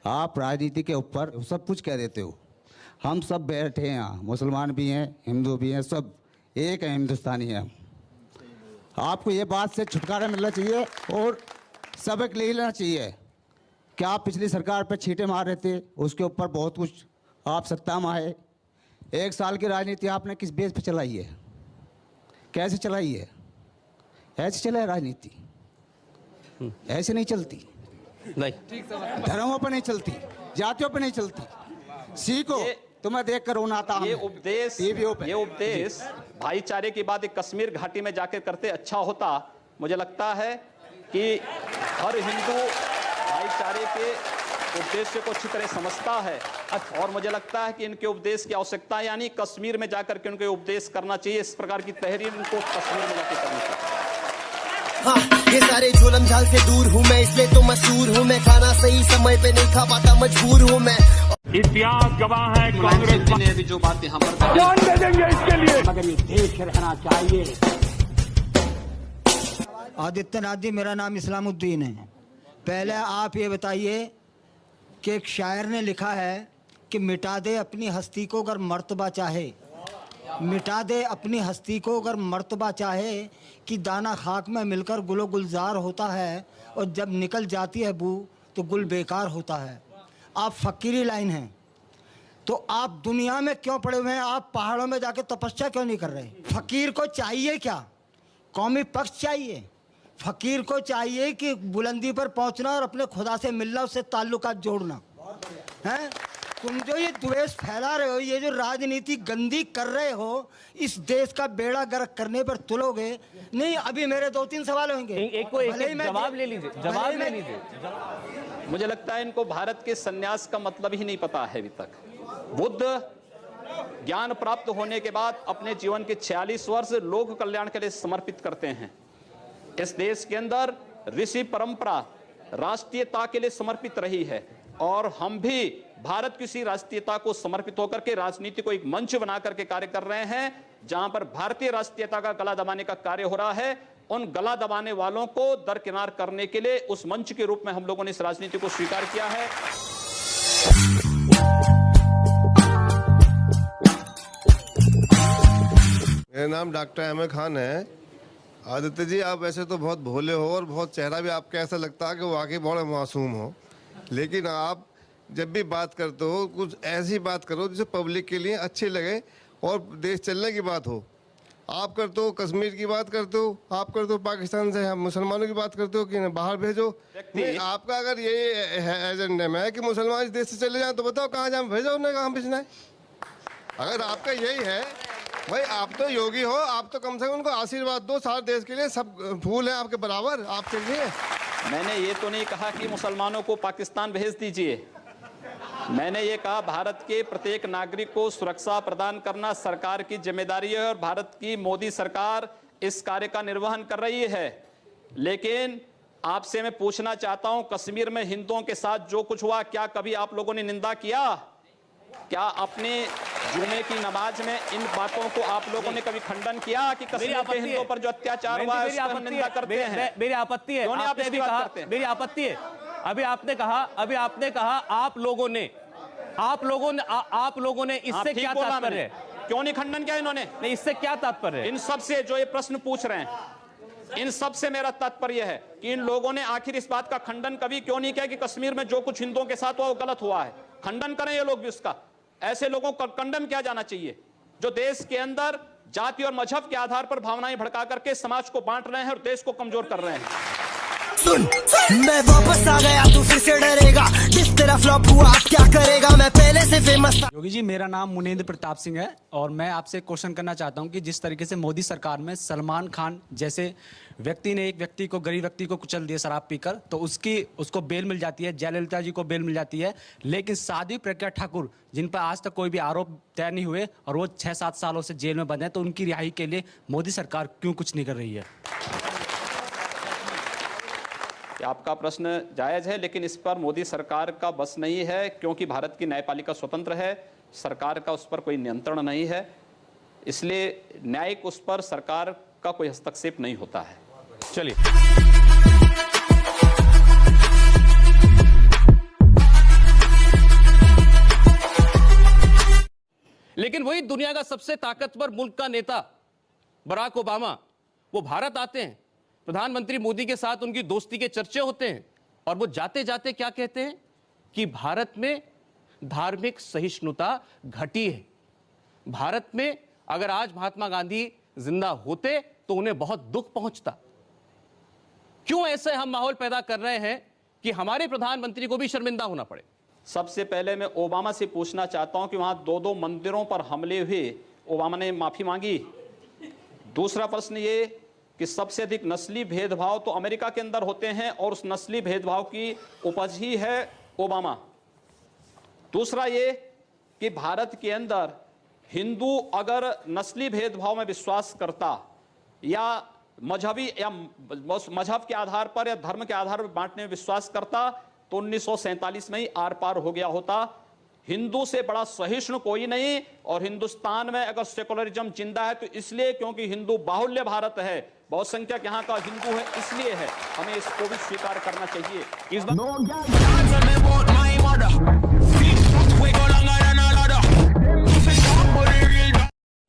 आप राजनीति के ऊपर सब कुछ कह देते हो। हम सब बैठे हैं यहाँ, मुसलमान भी हैं, हिंदू भी हैं, सब एक हैं, हिंदुस्तानी हैं। आपको ये बात से छुटकारा मिलना चाहिए और सबक ले लेना चाहिए कि आप पिछली सरकार पर छींटे मार रहे थे, उसके ऊपर बहुत कुछ आप सत्ता में आए। 1 साल की राजनीति आपने किस बेस पे चलाई है, कैसे चलाई है? ऐसे चला है राजनीति? ऐसे नहीं चलती, नहीं धर्मों पर नहीं चलती, जातियों पर नहीं चलती। सीखो, तुम्हें देख कर रोना आता ये उपदेश भाईचारे की बात एक कश्मीर घाटी में जाकर करते अच्छा होता। मुझे लगता है कि हर हिंदू भाईचारे के उद्देश्य को अच्छी तरह समझता है और मुझे लगता है कि इनके उपदेश की आवश्यकता यानी कश्मीर में जाकर के उनके उपदेश करना चाहिए। इस प्रकार की तहरीर इनको कश्मीर में जाकर करनी चाहिए। हाँ, ये सारे जुल्म झाल से दूर हूँ मैं, इसलिए तो मशहूर हूँ मैं। खाना सही समय पे नहीं खा पाता, मजबूर हूँ मैं। इतिहास गवाह है, कांग्रेस ने भी जो बात यहाँ पर जान दे देंगे इसके लिए, मगर ये देश रहना चाहिए। आदित्यनाथ जी, मेरा नाम इस्लामुद्दीन है। पहले आप ये बताइए कि एक शायर ने लिखा है कि मिटा दे अपनी हस्ती को अगर मर्तबा चाहे, मिटा दे अपनी हस्ती को अगर मर्तबा चाहे, कि दाना खाक में मिलकर गुलो गुलजार होता है और जब निकल जाती है बू तो गुल बेकार होता है। आप फ़कीरी लाइन हैं, तो आप दुनिया में क्यों पड़े हुए हैं? आप पहाड़ों में जाके तपस्या क्यों नहीं कर रहे? फ़कीर को चाहिए क्या? कौमी पक्ष चाहिए? फ़कीर को चाहिए कि बुलंदी पर पहुंचना और अपने खुदा से मिलना, उससे ताल्लुकात जोड़ना है। तुम जो ये द्वेष फैला रहे हो, ये जो राजनीति गंदी कर रहे हो, इस देश का बेड़ा गर्क करने पर तुलोगे नहीं। अभी मेरे 2-3 सवाल होंगे, एक जवाब ले लीजिए, जवाब ले लीजिए। मुझे लगता है इनको भारत के सन्यास का मतलब ही नहीं पता है अभी तक। बुद्ध ज्ञान प्राप्त होने के बाद अपने जीवन के 46 वर्ष लोक कल्याण के लिए समर्पित करते हैं। इस देश के अंदर ऋषि परंपरा राष्ट्रीयता के लिए समर्पित रही है और हम भी भारत की इसी राष्ट्रीयता को समर्पित होकर के राजनीति को एक मंच बना करके कार्य कर रहे हैं, जहां पर भारतीय राष्ट्रीयता का गला दबाने का कार्य हो रहा है। उन गला दबाने वालों को दरकिनार करने के लिए उस मंच के रूप में हम लोगों ने इस राजनीति को स्वीकार किया है। मेरा नाम डॉक्टर अहमद खान है। आदित्य जी, आप वैसे तो बहुत भोले हो और बहुत चेहरा भी आपका ऐसा लगता है कि वाकई बहुत मासूम हो, लेकिन आप जब भी बात करते हो कुछ ऐसी बात करो जिसे पब्लिक के लिए अच्छी लगे और देश चलने की बात हो। आप करते हो कश्मीर की बात करते हो, आप करते हो पाकिस्तान से हम मुसलमानों की बात करते हो कि बाहर भेजो। नहीं, आपका अगर ये एजेंडा में है कि मुसलमान इस देश से चले जाएं तो बताओ कहाँ जाए, भेजो उन्हें, कहाँ भेजना है। अगर आपका यही है भाई, आप तो योगी हो, आप तो कम से कम उनको आशीर्वाद दो। सारे देश के लिए सब फूल हैं आपके बराबर, आप चलिए। मैंने ये तो नहीं कहा कि मुसलमानों को पाकिस्तान भेज दीजिए। मैंने ये कहा भारत के प्रत्येक नागरिक को सुरक्षा प्रदान करना सरकार की जिम्मेदारी है और भारत की मोदी सरकार इस कार्य का निर्वहन कर रही है। लेकिन आपसे मैं पूछना चाहता हूं, कश्मीर में हिंदुओं के साथ जो कुछ हुआ, क्या कभी आप लोगों ने निंदा किया? क्या अपने जुमे की नमाज में इन बातों को आप लोगों ने कभी खंडन किया कि कश्मीर के हिंदुओं पर जो अत्याचार हुआ है उसकी निंदा करते हैं? मेरी आपत्ति है, आपने भी कहा, मेरी आपत्ति है। अभी आपने कहा आप लोगों ने इससे क्या तात्पर्य है? क्यों नहीं खंडन किया इन्होंने? नहीं, इससे क्या तात्पर्य है? इन सब से जो ये प्रश्न पूछ रहे हैं, इन सब से मेरा तात्पर्य है कि इन लोगों ने आखिर इस बात का खंडन कभी क्यों नहीं किया कि कश्मीर में जो कुछ हिंदुओं के साथ हुआ वो गलत हुआ है। खंडन करें ये लोग भी उसका। ऐसे लोगों को कंडम किया जाना चाहिए जो देश के अंदर जाति और मजहब के आधार पर भावनाएं भड़का करके समाज को बांट रहे हैं और देश को कमजोर कर रहे हैं। सुन, मैं वापस आ गया, तू फिर से डरेगा। जिस तरह फ्लॉप हुआ क्या करेगा, मैं पहले से फेमस था। योगी जी, मेरा नाम मुनेंद्र प्रताप सिंह है और मैं आपसे क्वेश्चन करना चाहता हूं कि जिस तरीके से मोदी सरकार में सलमान खान जैसे व्यक्ति ने एक व्यक्ति को, गरीब व्यक्ति को कुचल दिया शराब पीकर, तो उसको बेल मिल जाती है, जयललिता जी को बेल मिल जाती है, लेकिन साध्वी प्रज्ञा ठाकुर जिन पर आज तक कोई भी आरोप तय नहीं हुए और वो 6-7 सालों से जेल में बंद हैं, तो उनकी रिहाई के लिए मोदी सरकार क्यों कुछ नहीं कर रही है? आपका प्रश्न जायज है, लेकिन इस पर मोदी सरकार का बस नहीं है, क्योंकि भारत की न्यायपालिका स्वतंत्र है, सरकार का उस पर कोई नियंत्रण नहीं है, इसलिए न्यायिक उस पर सरकार का कोई हस्तक्षेप नहीं होता है। चलिए। लेकिन वही दुनिया का सबसे ताकतवर मुल्क का नेता बराक ओबामा वो भारत आते हैं, प्रधानमंत्री मोदी के साथ उनकी दोस्ती के चर्चे होते हैं और वो जाते जाते क्या कहते हैं कि भारत में धार्मिक सहिष्णुता घटी है। भारत में अगर आज महात्मा गांधी जिंदा होते तो उन्हें बहुत दुख पहुंचता। क्यों ऐसे हम माहौल पैदा कर रहे हैं कि हमारे प्रधानमंत्री को भी शर्मिंदा होना पड़े? सबसे पहले मैं ओबामा से पूछना चाहता हूं कि वहां 2 मंदिरों पर हमले हुए, ओबामा ने माफी मांगी? दूसरा प्रश्न ये कि सबसे अधिक नस्ली भेदभाव तो अमेरिका के अंदर होते हैं और उस नस्ली भेदभाव की उपज ही है ओबामा। दूसरा ये कि भारत के अंदर हिंदू अगर नस्ली भेदभाव में विश्वास करता या मजहबी या मजहब के आधार पर या धर्म के आधार पर बांटने में विश्वास करता तो 1947 में ही आर पार हो गया होता। हिंदू से बड़ा सहिष्णु कोई नहीं, और हिंदुस्तान में अगर सेकुलरिज्म जिंदा है तो इसलिए क्योंकि हिंदू बाहुल्य भारत है, बहुसंख्यक यहाँ का हिंदू है, इसलिए है। हमें इसको भी स्वीकार करना चाहिए। इस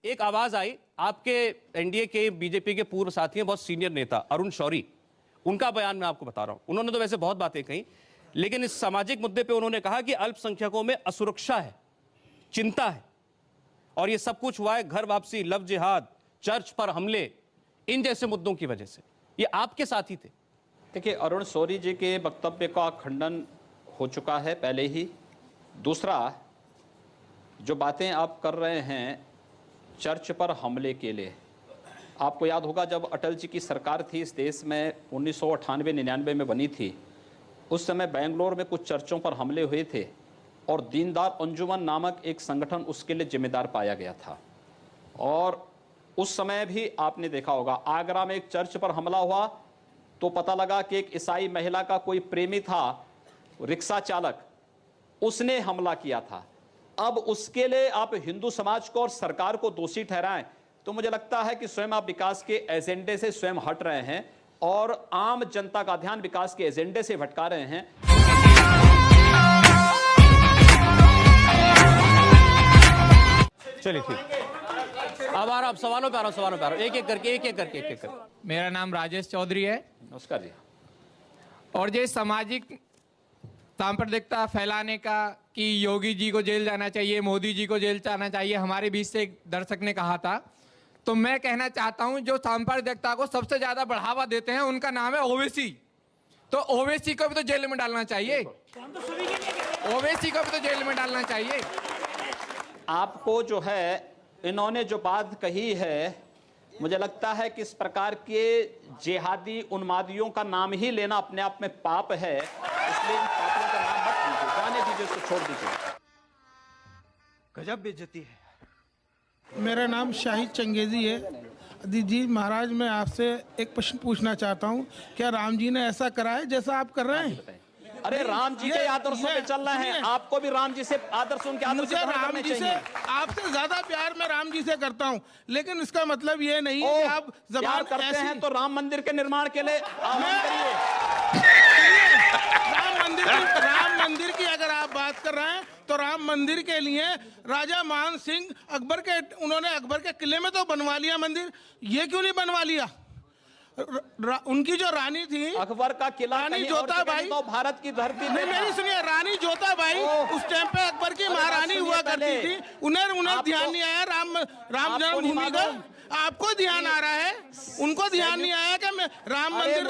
एक आवाज आई आपके एनडीए के बीजेपी के पूर्व साथी हैं, बहुत सीनियर नेता अरुण शौरी, उनका बयान मैं आपको बता रहा हूं। उन्होंने तो वैसे बहुत बातें कही, लेकिन इस सामाजिक मुद्दे पे उन्होंने कहा कि अल्पसंख्यकों में असुरक्षा है, चिंता है, और ये सब कुछ हुआ है घर वापसी, लव जिहाद, चर्च पर हमले, इन जैसे मुद्दों की वजह से। ये आपके साथी थे। देखिए, अरुण शौरी जी के वक्तव्य का खंडन हो चुका है पहले ही। दूसरा, जो बातें आप कर रहे हैं चर्च पर हमले के लिए, आपको याद होगा जब अटल जी की सरकार थी इस देश में 1998-99 में बनी थी, उस समय बेंगलोर में कुछ चर्चों पर हमले हुए थे और दीनदयाल अंजुमन नामक एक संगठन उसके लिए जिम्मेदार पाया गया था। और उस समय भी आपने देखा होगा आगरा में एक चर्च पर हमला हुआ तो पता लगा कि एक ईसाई महिला का कोई प्रेमी था, रिक्शा चालक, उसने हमला किया था। अब उसके लिए आप हिंदू समाज को और सरकार को दोषी ठहराएं तो मुझे लगता है कि स्वयं आप विकास के एजेंडे से स्वयं हट रहे हैं और आम जनता का ध्यान विकास के एजेंडे से भटका रहे हैं। चलिए ठीक, अब आ रहा, अब सवालों पे आ रहा हूं, एक एक करके। मेरा नाम राजेश चौधरी है। नमस्कार जी। और ये सामाजिक सांप्रदायिकता फैलाने का कि योगी जी को जेल जाना चाहिए, मोदी जी को जेल जाना चाहिए, हमारे बीच से एक दर्शक ने कहा था, तो मैं कहना चाहता हूं जो सांप्रदायिकता को सबसे ज्यादा बढ़ावा देते हैं उनका नाम है ओवैसी। तो ओवैसी को भी तो जेल में डालना चाहिए, ओवैसी को भी तो जेल में डालना चाहिए। आपको जो है इन्होंने जो बात कही है, मुझे लगता है कि इस प्रकार के जिहादी उन्मादियों का नाम ही लेना अपने आप में पाप है, इसलिए इन पापों का नाम मत लीजिए, जाने दीजिए, उसको छोड़ दीजिए। गजब बेइज्जती है। मेरा नाम शाहिद चंगेजी है। जी महाराज, मैं आपसे एक प्रश्न पूछना चाहता हूँ, क्या राम जी ने ऐसा करा है जैसा आप कर रहे हैं? अरे राम जी के आदर्शों पे चल रहे हैं, आपको भी राम जी से आदर्श, उनके आदर्श मुझे राम जी से, आपसे ज्यादा प्यार मैं राम जी से करता हूँ, लेकिन इसका मतलब ये नहीं है कि आप प्यार करते हैं तो राम मंदिर के निर्माण के लिए आह्वान करिए। राम मंदिर की अगर आप बात कर रहे हैं तो राम मंदिर के लिए राजा मान सिंह उन्होंने अकबर के किले में तो बनवा लिया मंदिर, ये क्यों नहीं बनवा लिया? उनकी जो रानी थी अकबर का किला, रानी जोताबाई, तो भारत की धरती में मेरी सुनिए, रानी जोताबाई उस टाइम पे अकबर की महारानी हुआ करती थी, उन्हें ध्यान नहीं आया राम जन्मभूमि का। आपको ध्यान आ रहा है, उनको ध्यान नहीं आया कि राम मंदिर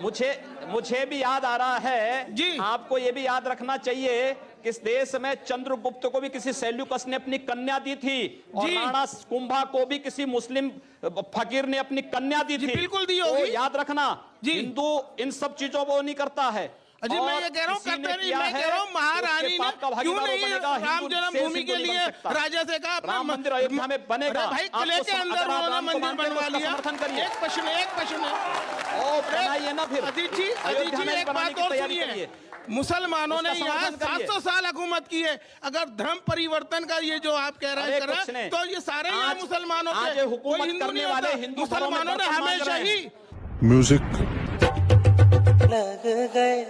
मुझे भी याद आ रहा है जी। आपको ये भी याद रखना चाहिए कि इस देश में चंद्रगुप्त को भी किसी सेल्यूकस ने अपनी कन्या दी थी और राणा कुंभा को भी किसी मुस्लिम फकीर ने अपनी कन्या दी थी। बिल्कुल दी होगी, तो याद रखना, हिंदू इन सब चीजों को नहीं करता है। अजी मैं ये कह रहा हूँ, करते नहीं, मैं कह रहा हूँ महारानी ने क्यों नहीं राम जन्मभूमि के लिए राजा से कहा अपना मंदिर अयोध्या में बनेगा? भाई किले के अंदर उन्होंने मंदिर बनवा लिया। एक प्रश्न है, ना फिर अजीत जी एक बात और सुनिए, मुसलमानों ने यहाँ 700 साल हुकूमत की है, अगर धर्म परिवर्तन का ये जो आप कह रहे हैं तो ये सारे यहाँ मुसलमानों के, कोई हिंदू नहीं होता, मुसलमानों ने हमेशा ही म्यूजिक लग गए